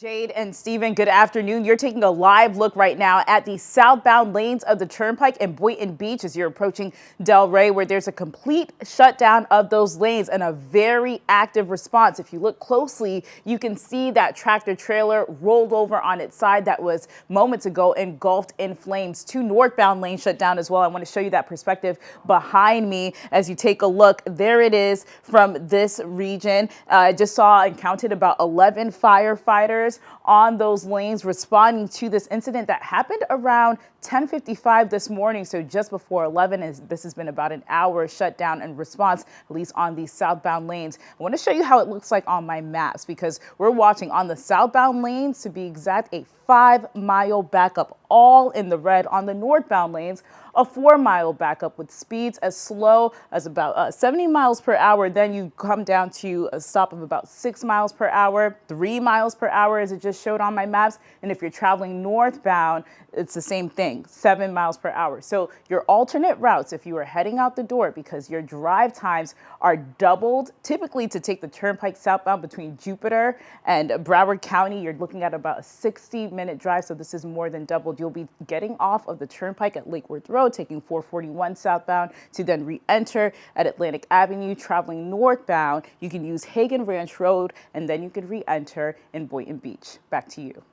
Jade and Steven, good afternoon. You're taking a live look right now at the southbound lanes of the Turnpike in Boynton Beach as you're approaching Delray, where there's a complete shutdown of those lanes and a very active response. If you look closely, you can see that tractor trailer rolled over on its side that was moments ago engulfed in flames. Two northbound lanes shut down as well. I want to show you that perspective behind me as you take a look. There it is from this region. I just saw and counted about 11 firefighters on those lanes responding to this incident that happened around 10:55 this morning, so just before 11. This has been about an hour shutdown and response, at least on these southbound lanes. I want to show you how it looks like on my maps because we're watching on the southbound lanes, to be exact, a 5-mile backup, all in the red. On the northbound lanes, a 4-mile backup with speeds as slow as about 70 miles per hour. Then you come down to a stop of about 6 miles per hour, 3 miles per hour as it just showed on my maps. And if you're traveling northbound, it's the same thing, 7 miles per hour. So your alternate routes, if you are heading out the door, because your drive times are doubled, typically to take the Turnpike southbound between Jupiter and Broward County, you're looking at about a 60-minute drive. So this is more than doubled. You'll be getting off of the Turnpike at Lake Worth Road, taking 441 southbound to then re-enter at Atlantic Avenue. Traveling northbound, you can use Hagen Ranch Road, and then you can re-enter in Boynton Beach. Back to you.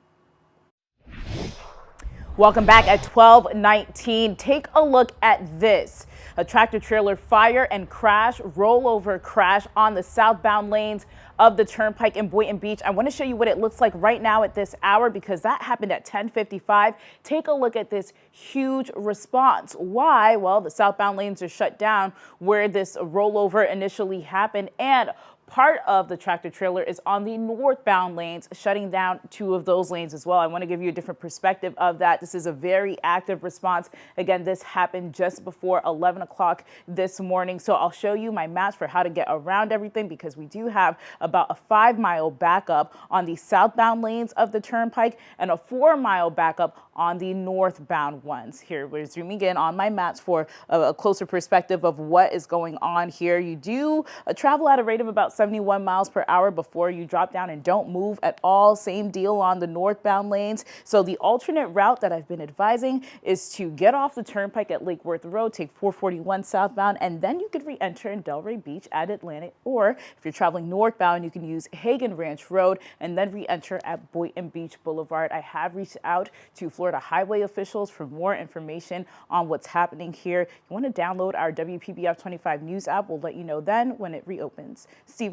Welcome back at 12:19. Take a look at this. A tractor trailer fire and crash, rollover crash on the southbound lanes of the Turnpike in Boynton Beach. I want to show you what it looks like right now at this hour because that happened at 10:55. Take a look at this huge response. Why? Well, the southbound lanes are shut down where this rollover initially happened, and part of the tractor trailer is on the northbound lanes, shutting down 2 of those lanes as well. I want to give you a different perspective of that. This is a very active response. Again, this happened just before 11 o'clock this morning. So I'll show you my maps for how to get around everything because we do have about a 5-mile backup on the southbound lanes of the Turnpike and a 4-mile backup on the northbound ones. Here, we're zooming in on my maps for a closer perspective of what is going on here. You do travel at a rate of about 71 miles per hour before you drop down and don't move at all. Same deal on the northbound lanes. So the alternate route that I've been advising is to get off the Turnpike at Lake Worth Road, take 441 southbound, and then you could re-enter in Delray Beach at Atlantic. Or if you're traveling northbound, you can use Hagen Ranch Road and then re-enter at Boynton Beach Boulevard. I have reached out to Florida highway officials for more information on what's happening here. You want to download our WPBF 25 news app. We'll let you know then when it reopens. Steven?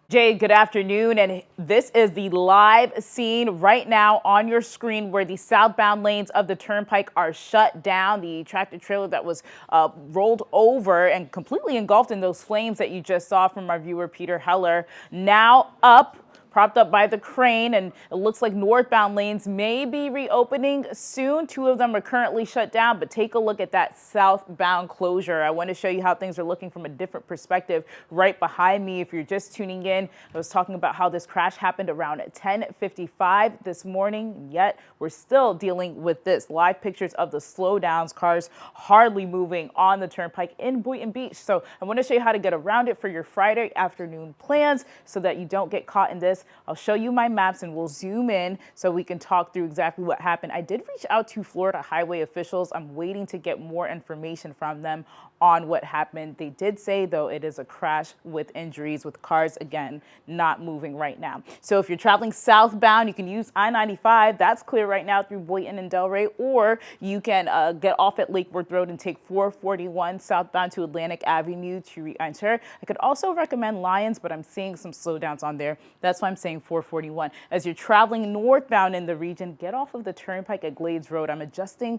Jade, good afternoon, and this is the live scene right now on your screen where the southbound lanes of the Turnpike are shut down. The tractor trailer that was rolled over and completely engulfed in those flames that you just saw from our viewer Peter Heller, now up, propped up by the crane, and it looks like northbound lanes may be reopening soon. 2 of them are currently shut down, but take a look at that southbound closure. I want to show you how things are looking from a different perspective right behind me. If you're just tuning in, I was talking about how this crash happened around 10:55 this morning, yet we're still dealing with this. Live pictures of the slowdowns, cars hardly moving on the Turnpike in Boynton Beach. So I want to show you how to get around it for your Friday afternoon plans so that you don't get caught in this. I'll show you my maps and we'll zoom in so we can talk through exactly what happened. I did reach out to Florida highway officials. I'm waiting to get more information from them on what happened. They did say, though, it is a crash with injuries, with cars, again, not moving right now. So if you're traveling southbound, you can use I-95. That's clear right now through Boynton and Delray, or you can get off at Lake Worth Road and take 441 southbound to Atlantic Avenue to re-enter. I could also recommend Lyons, but I'm seeing some slowdowns on there. That's why I'm saying 441. As you're traveling northbound in the region, get off of the Turnpike at Glades Road. I'm adjusting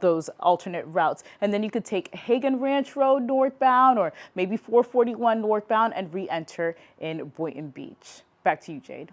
those alternate routes. And then you could take Hagen Ranch Road northbound or maybe 441 northbound and re-enter in Boynton Beach. Back to you, Jade.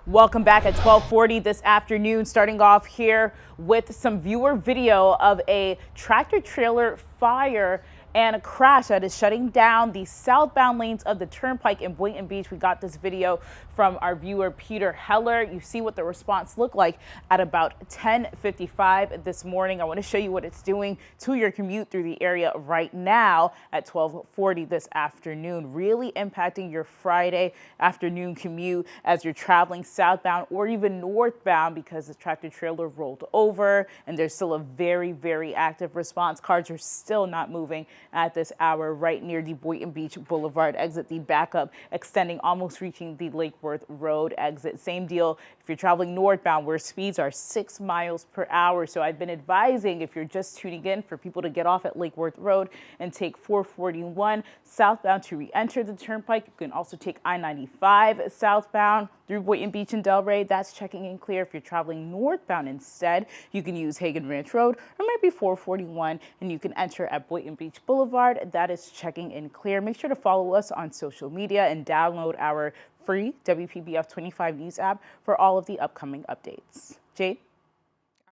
Welcome back at 12:40 this afternoon, starting off here with some viewer video of a tractor trailer fire and a crash that is shutting down the southbound lanes of the Turnpike in Boynton Beach. We got this video from our viewer Peter Heller. You see what the response looked like at about 10:55 this morning. I want to show you what it's doing to your commute through the area right now at 12:40 this afternoon, really impacting your Friday afternoon commute as you're traveling southbound or even northbound because the tractor trailer rolled over and there's still a very active response. Cars are still not moving at this hour right near the Boynton Beach Boulevard exit. The backup extending, almost reaching the Lake Worth Road exit. Same deal if you're traveling northbound where speeds are 6 miles per hour. So I've been advising, if you're just tuning in, for people to get off at Lake Worth Road and take 441 southbound to re-enter the turnpike. You can also take I-95 southbound through Boynton Beach and Delray. That's checking in clear. If you're traveling northbound instead, you can use Hagen Ranch Road or maybe 441 and you can enter at Boynton Beach Boulevard. That is checking in clear. Make sure to follow us on social media and download our free WPBF 25 News app for all of the upcoming updates. Jade?